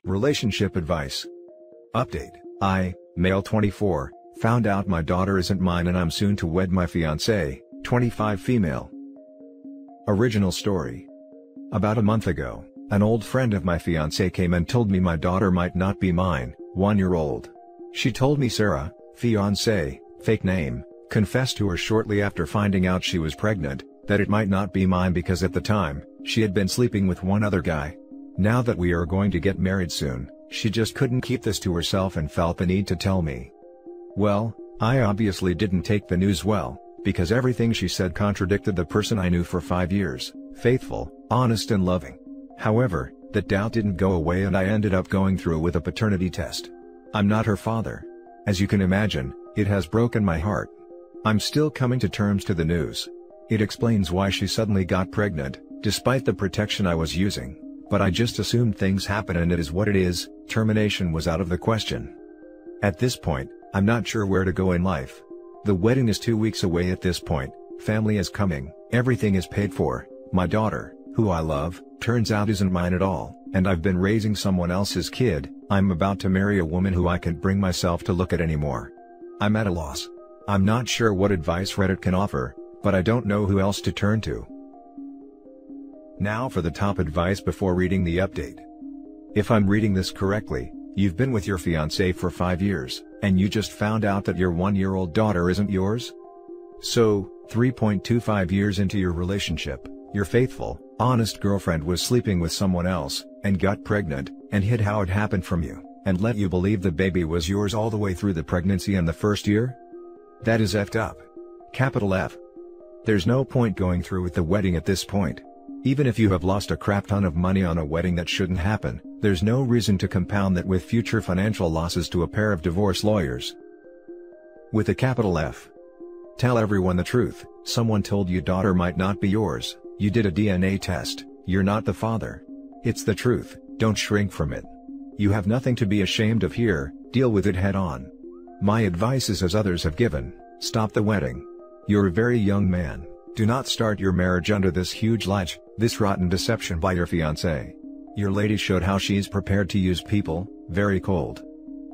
Relationship advice. Update. I, male 24, found out my daughter isn't mine and I'm soon to wed my fiancée, 25 female. Original story. About a month ago, an old friend of my fiancée came and told me my daughter might not be mine, 1-year-old. She told me Sarah, fiancée, fake name, confessed to her shortly after finding out she was pregnant, that it might not be mine because at the time, she had been sleeping with one other guy. Now that we are going to get married soon, she just couldn't keep this to herself and felt the need to tell me. Well, I obviously didn't take the news well, because everything she said contradicted the person I knew for 5 years, faithful, honest and loving. However, that doubt didn't go away and I ended up going through with a paternity test. I'm not her father. As you can imagine, it has broken my heart. I'm still coming to terms to the news. It explains why she suddenly got pregnant, despite the protection I was using. But I just assumed things happen and it is what it is. Termination was out of the question. At this point, I'm not sure where to go in life. The wedding is 2 weeks away at this point, family is coming, everything is paid for. My daughter, who I love, turns out isn't mine at all, and I've been raising someone else's kid. I'm about to marry a woman who I can't bring myself to look at anymore. I'm at a loss. I'm not sure what advice Reddit can offer, but I don't know who else to turn to. Now for the top advice before reading the update. If I'm reading this correctly, you've been with your fiancé for 5 years, and you just found out that your 1-year-old daughter isn't yours? So, 3.25 years into your relationship, your faithful, honest girlfriend was sleeping with someone else, and got pregnant, and hid how it happened from you, and let you believe the baby was yours all the way through the pregnancy and the first year? That is effed up. Capital F. There's no point going through with the wedding at this point. Even if you have lost a crap ton of money on a wedding that shouldn't happen, there's no reason to compound that with future financial losses to a pair of divorce lawyers. With a capital F. Tell everyone the truth. Someone told you daughter might not be yours, you did a DNA test, you're not the father. It's the truth, don't shrink from it. You have nothing to be ashamed of here, deal with it head on. My advice is as others have given, stop the wedding. You're a very young man, do not start your marriage under this huge lie, this rotten deception by your fiancé. Your lady showed how she's prepared to use people, very cold.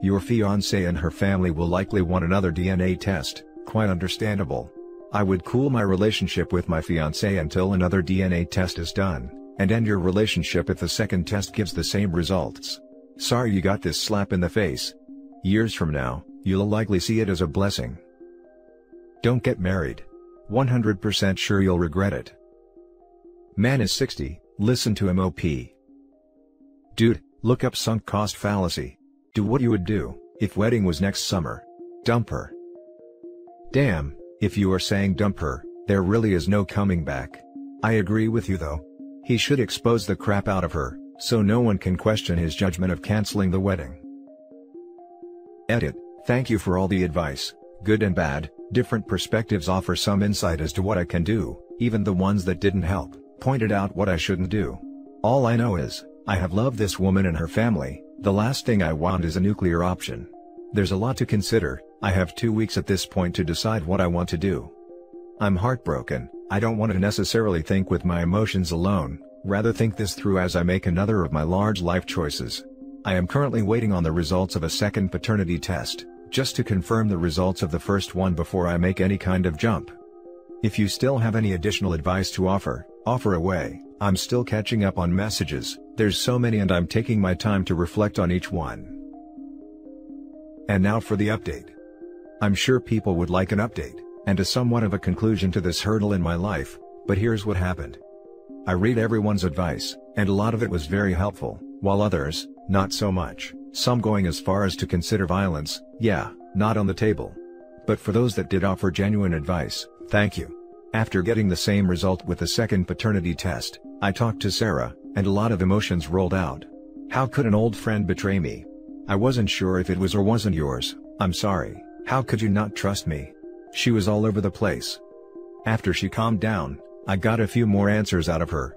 Your fiancé and her family will likely want another DNA test, quite understandable. I would cool my relationship with my fiancé until another DNA test is done, and end your relationship if the second test gives the same results. Sorry you got this slap in the face. Years from now, you'll likely see it as a blessing. Don't get married. 100% sure you'll regret it. Man is 60, listen to him OP. Dude, look up sunk cost fallacy. Do what you would do, if wedding was next summer. Dump her. Damn, if you are saying dump her, there really is no coming back. I agree with you though. He should expose the crap out of her, so no one can question his judgment of canceling the wedding. Edit. Thank you for all the advice, good and bad. Different perspectives offer some insight as to what I can do, even the ones that didn't help, pointed out what I shouldn't do. All I know is, I have loved this woman and her family, the last thing I want is a nuclear option. There's a lot to consider, I have 2 weeks at this point to decide what I want to do. I'm heartbroken, I don't want to necessarily think with my emotions alone, rather think this through as I make another of my large life choices. I am currently waiting on the results of a second paternity test, just to confirm the results of the first one before I make any kind of jump. If you still have any additional advice to offer away. I'm still catching up on messages, there's so many and I'm taking my time to reflect on each one. And now for the update. I'm sure people would like an update, and a somewhat of a conclusion to this hurdle in my life, but here's what happened. I read everyone's advice, and a lot of it was very helpful, while others, not so much, some going as far as to consider violence, yeah, not on the table. But for those that did offer genuine advice, thank you. After getting the same result with the second paternity test, I talked to Sarah, and a lot of emotions rolled out. How could an old friend betray me? I wasn't sure if it was or wasn't yours, I'm sorry, how could you not trust me? She was all over the place. After she calmed down, I got a few more answers out of her.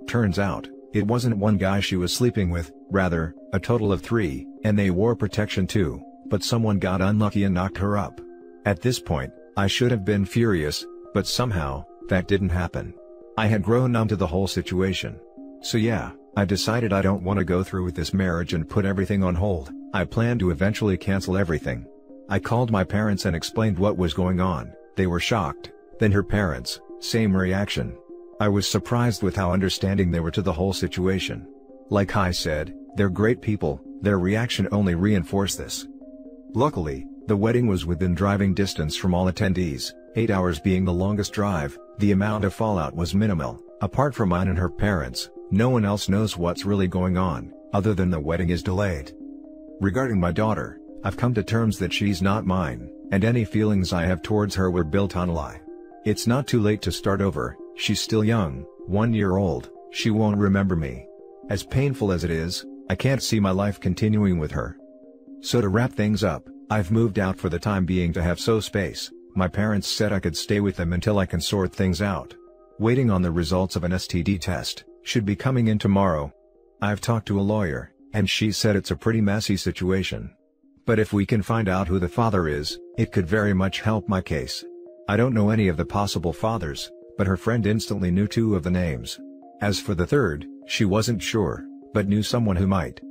Turns out, it wasn't one guy she was sleeping with, rather, a total of 3, and they wore protection too, but someone got unlucky and knocked her up. At this point, I should have been furious, but somehow, that didn't happen. I had grown numb to the whole situation. So yeah, I decided I don't want to go through with this marriage and put everything on hold. I planned to eventually cancel everything. I called my parents and explained what was going on. They were shocked. Then her parents, same reaction. I was surprised with how understanding they were to the whole situation. Like I said, they're great people. Their reaction only reinforced this. Luckily, the wedding was within driving distance from all attendees, 8 hours being the longest drive. The amount of fallout was minimal. Apart from mine and her parents, no one else knows what's really going on, other than the wedding is delayed. Regarding my daughter, I've come to terms that she's not mine, and any feelings I have towards her were built on a lie. It's not too late to start over. She's still young, 1 year old, she won't remember me. As painful as it is, I can't see my life continuing with her. So to wrap things up, I've moved out for the time being to have space. My parents said I could stay with them until I can sort things out. Waiting on the results of an STD test, should be coming in tomorrow. I've talked to a lawyer, and she said it's a pretty messy situation. But if we can find out who the father is, it could very much help my case. I don't know any of the possible fathers, but her friend instantly knew 2 of the names. As for the third, she wasn't sure, but knew someone who might.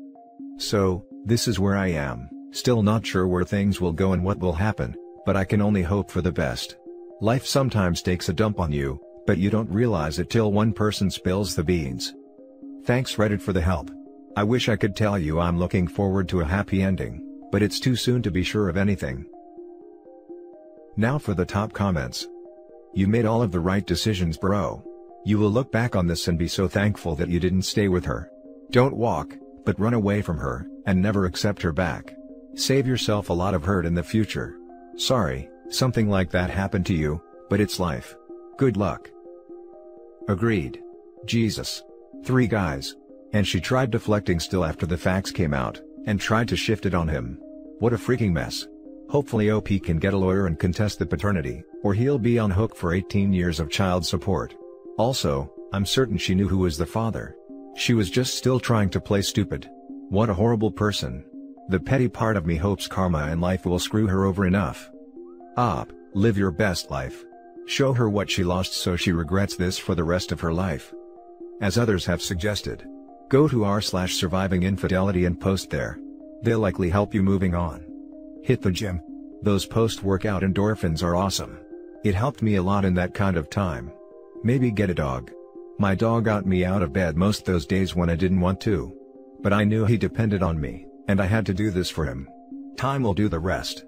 So, this is where I am, still not sure where things will go and what will happen, but I can only hope for the best. Life sometimes takes a dump on you, but you don't realize it till one person spills the beans. Thanks Reddit for the help. I wish I could tell you I'm looking forward to a happy ending, but it's too soon to be sure of anything. Now for the top comments. You made all of the right decisions, bro. You will look back on this and be so thankful that you didn't stay with her. Don't walk, but run away from her, and never accept her back. Save yourself a lot of hurt in the future. Sorry, something like that happened to you, but it's life. Good luck. Agreed. Jesus. 3 guys. And she tried deflecting still after the facts came out, and tried to shift it on him. What a freaking mess. Hopefully OP can get a lawyer and contest the paternity, or he'll be on hook for 18 years of child support. Also, I'm certain she knew who was the father. She was just still trying to play stupid. What a horrible person. The petty part of me hopes karma and life will screw her over enough. Op, live your best life. Show her what she lost so she regrets this for the rest of her life. As others have suggested, go to r/surviving infidelity and post there. They'll likely help you moving on. Hit the gym. Those post-workout endorphins are awesome. It helped me a lot in that kind of time. Maybe get a dog. My dog got me out of bed most those days when I didn't want to. But I knew he depended on me, and I had to do this for him. Time will do the rest.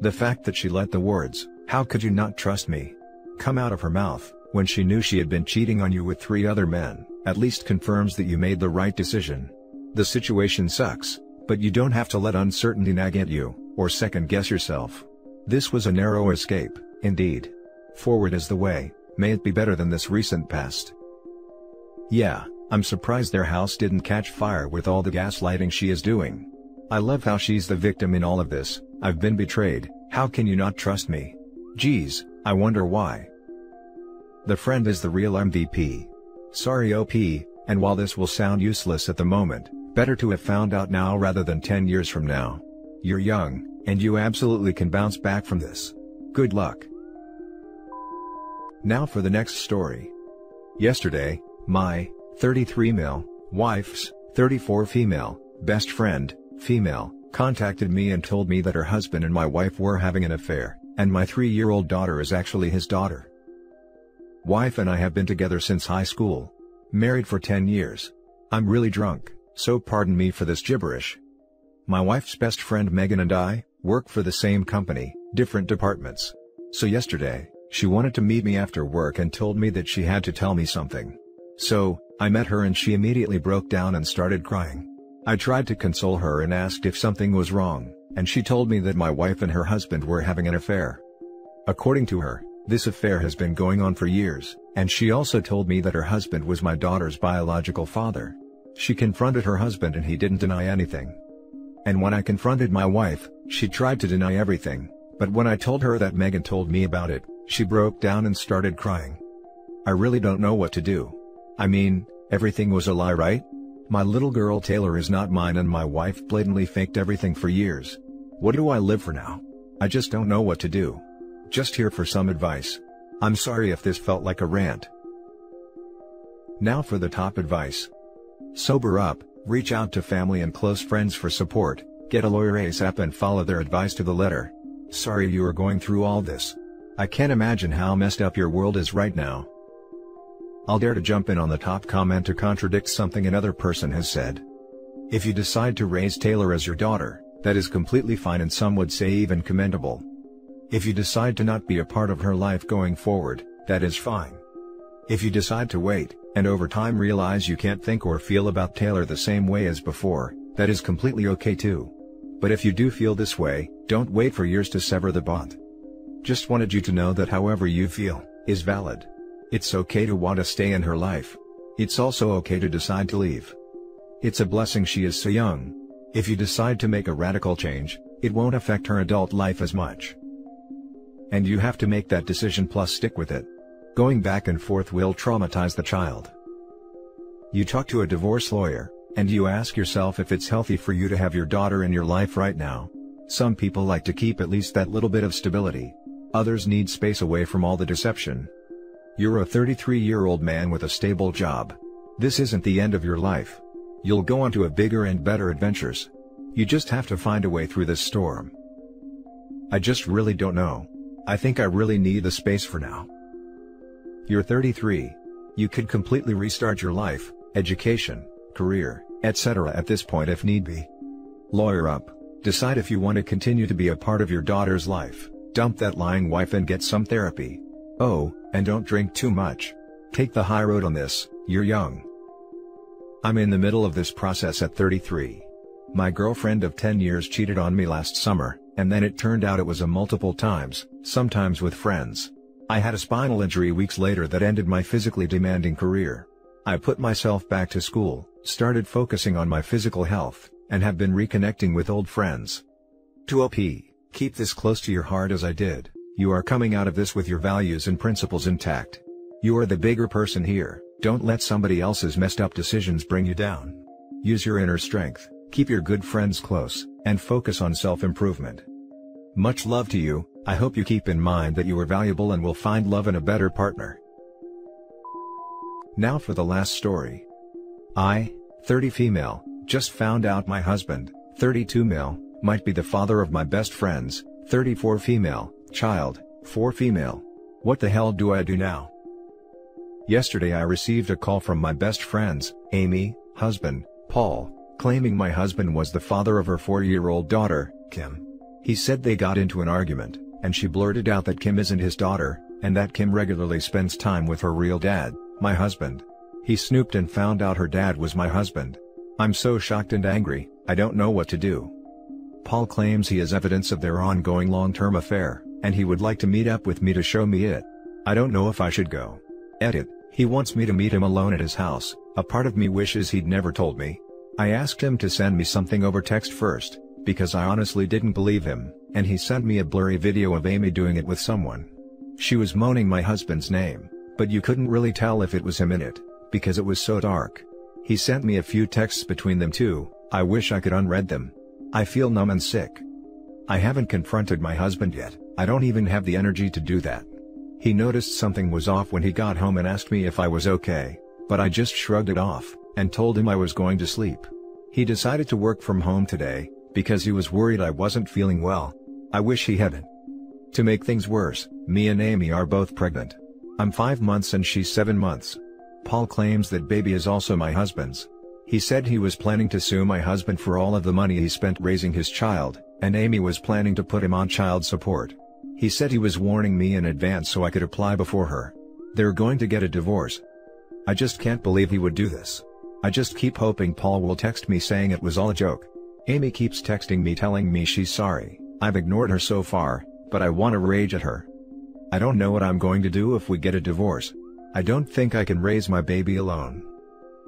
The fact that she let the words, "How could you not trust me?" come out of her mouth, when she knew she had been cheating on you with 3 other men, at least confirms that you made the right decision. The situation sucks, but you don't have to let uncertainty nag at you, or second-guess yourself. This was a narrow escape, indeed. Forward is the way, may it be better than this recent past. Yeah, I'm surprised their house didn't catch fire with all the gaslighting she is doing. I love how she's the victim in all of this. I've been betrayed, how can you not trust me? Geez, I wonder why. The friend is the real MVP. Sorry OP, and while this will sound useless at the moment, better to have found out now rather than 10 years from now. You're young, and you absolutely can bounce back from this. Good luck. Now for the next story. Yesterday, my 33 male wife's 34 female best friend, female, contacted me and told me that her husband and my wife were having an affair, and my 3-year-old daughter is actually his daughter. Wife and I have been together since high school. Married for 10 years. I'm really drunk, so pardon me for this gibberish. My wife's best friend Megan and I work for the same company, different departments. So yesterday, she wanted to meet me after work and told me that she had to tell me something. So, I met her and she immediately broke down and started crying. I tried to console her and asked if something was wrong, and she told me that my wife and her husband were having an affair. According to her, this affair has been going on for years, and she also told me that her husband was my daughter's biological father. She confronted her husband and he didn't deny anything. And when I confronted my wife, she tried to deny everything, but when I told her that Megan told me about it, she broke down and started crying. I really don't know what to do. I mean, everything was a lie, right? My little girl Taylor is not mine and my wife blatantly faked everything for years. What do I live for now? I just don't know what to do. Just here for some advice. I'm sorry if this felt like a rant. Now for the top advice. Sober up, reach out to family and close friends for support, get a lawyer ASAP and follow their advice to the letter. Sorry you are going through all this. I can't imagine how messed up your world is right now. I'll dare to jump in on the top comment to contradict something another person has said. If you decide to raise Taylor as your daughter, that is completely fine and some would say even commendable. If you decide to not be a part of her life going forward, that is fine. If you decide to wait, and over time realize you can't think or feel about Taylor the same way as before, that is completely okay too. But if you do feel this way, don't wait for years to sever the bond. Just wanted you to know that however you feel, is valid. It's okay to want to stay in her life. It's also okay to decide to leave. It's a blessing she is so young. If you decide to make a radical change, it won't affect her adult life as much. And you have to make that decision plus stick with it. Going back and forth will traumatize the child. You talk to a divorce lawyer, and you ask yourself if it's healthy for you to have your daughter in your life right now. Some people like to keep at least that little bit of stability. Others need space away from all the deception. You're a 33-year-old man with a stable job. This isn't the end of your life. You'll go on to a bigger and better adventures. You just have to find a way through this storm. I just really don't know. I think I really need the space for now. You're 33. You could completely restart your life, education, career, etc. at this point if need be. Lawyer up, decide if you want to continue to be a part of your daughter's life, dump that lying wife and get some therapy. Oh, and don't drink too much. Take the high road on this, you're young. I'm in the middle of this process at 33. My girlfriend of 10 years cheated on me last summer, and then it turned out it was a multiple times, sometimes with friends. I had a spinal injury weeks later that ended my physically demanding career. I put myself back to school, started focusing on my physical health, and have been reconnecting with old friends. To OP, keep this close to your heart as I did. You are coming out of this with your values and principles intact. You are the bigger person here, don't let somebody else's messed up decisions bring you down. Use your inner strength, keep your good friends close, and focus on self-improvement. Much love to you. I hope you keep in mind that you are valuable and will find love in a better partner. Now for the last story. I, 30 female, just found out my husband, 32 male, might be the father of my best friend's, 34 female, child, 4 female. What the hell do I do now? Yesterday I received a call from my best friend's, Amy, husband, Paul, claiming my husband was the father of her 4-year-old daughter, Kim. He said they got into an argument, and she blurted out that Kim isn't his daughter, and that Kim regularly spends time with her real dad, my husband. He snooped and found out her dad was my husband. I'm so shocked and angry, I don't know what to do. Paul claims he has evidence of their ongoing long-term affair, and he would like to meet up with me to show me it. I don't know if I should go. Edit, he wants me to meet him alone at his house. A part of me wishes he'd never told me. I asked him to send me something over text first, because I honestly didn't believe him, and he sent me a blurry video of Amy doing it with someone. She was moaning my husband's name, but you couldn't really tell if it was him in it, because it was so dark. He sent me a few texts between them too. I wish I could unread them. I feel numb and sick. I haven't confronted my husband yet, I don't even have the energy to do that. He noticed something was off when he got home and asked me if I was okay, but I just shrugged it off, and told him I was going to sleep. He decided to work from home today, because he was worried I wasn't feeling well. I wish he hadn't. To make things worse, me and Amy are both pregnant. I'm 5 months and she's 7 months. Paul claims that baby is also my husband's. He said he was planning to sue my husband for all of the money he spent raising his child, and Amy was planning to put him on child support. He said he was warning me in advance so I could apply before her. They're going to get a divorce. I just can't believe he would do this. I just keep hoping Paul will text me saying it was all a joke. Amy keeps texting me telling me she's sorry. I've ignored her so far, but I want to rage at her. I don't know what I'm going to do if we get a divorce. I don't think I can raise my baby alone.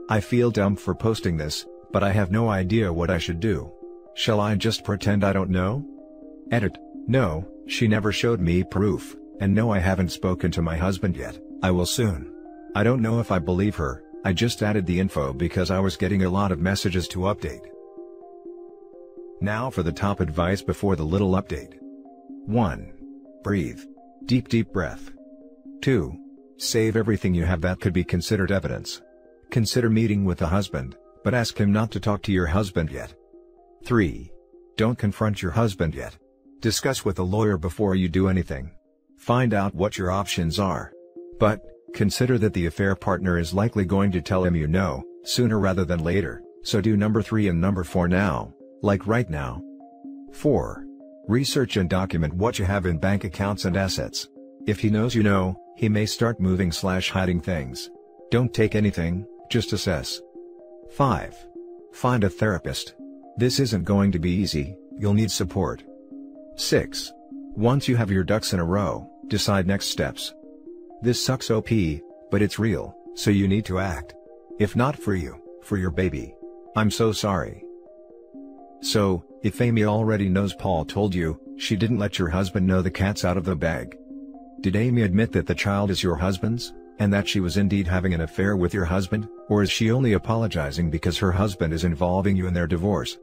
I feel dumb for posting this, but I have no idea what I should do. Shall I just pretend I don't know? Edit, no, she never showed me proof, and no, I haven't spoken to my husband yet. I will soon. I don't know if I believe her. I just added the info because I was getting a lot of messages to update. Now for the top advice before the little update. 1. Breathe. Deep breath. 2. Save everything you have that could be considered evidence. Consider meeting with the husband, but ask him not to talk to your husband yet. 3. Don't confront your husband yet. Discuss with a lawyer before you do anything. Find out what your options are. But, consider that the affair partner is likely going to tell him you know, sooner rather than later, so do number 3 and number 4 now, like right now. 4. Research and document what you have in bank accounts and assets. If he knows you know, he may start moving/hiding things. Don't take anything, just assess. 5. Find a therapist. This isn't going to be easy, you'll need support. 6. Once you have your ducks in a row, decide next steps. This sucks OP, but it's real, so you need to act. If not for you, for your baby. I'm so sorry. So, if Amy already knows Paul told you, she didn't let your husband know the cat's out of the bag. Did Amy admit that the child is your husband's, and that she was indeed having an affair with your husband, or is she only apologizing because her husband is involving you in their divorce?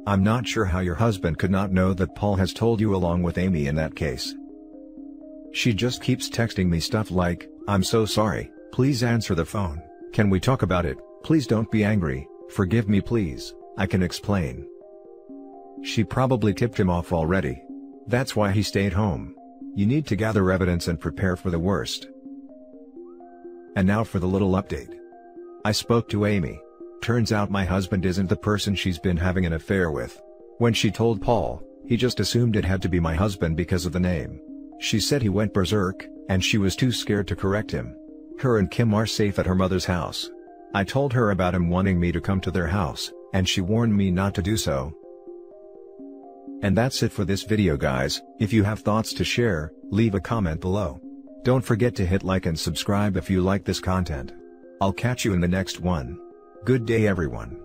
I'm not sure how your husband could not know that Paul has told you along with Amy in that case. She just keeps texting me stuff like, "I'm so sorry, please answer the phone, can we talk about it, please don't be angry, forgive me please, I can explain." She probably tipped him off already. That's why he stayed home. You need to gather evidence and prepare for the worst. And now for the little update. I spoke to Amy. Turns out my husband isn't the person she's been having an affair with. When she told Paul, he just assumed it had to be my husband because of the name. She said he went berserk, and she was too scared to correct him. Her and Kim are safe at her mother's house. I told her about him wanting me to come to their house, and she warned me not to do so. And that's it for this video guys. If you have thoughts to share, leave a comment below. Don't forget to hit like and subscribe if you like this content. I'll catch you in the next one. Good day everyone.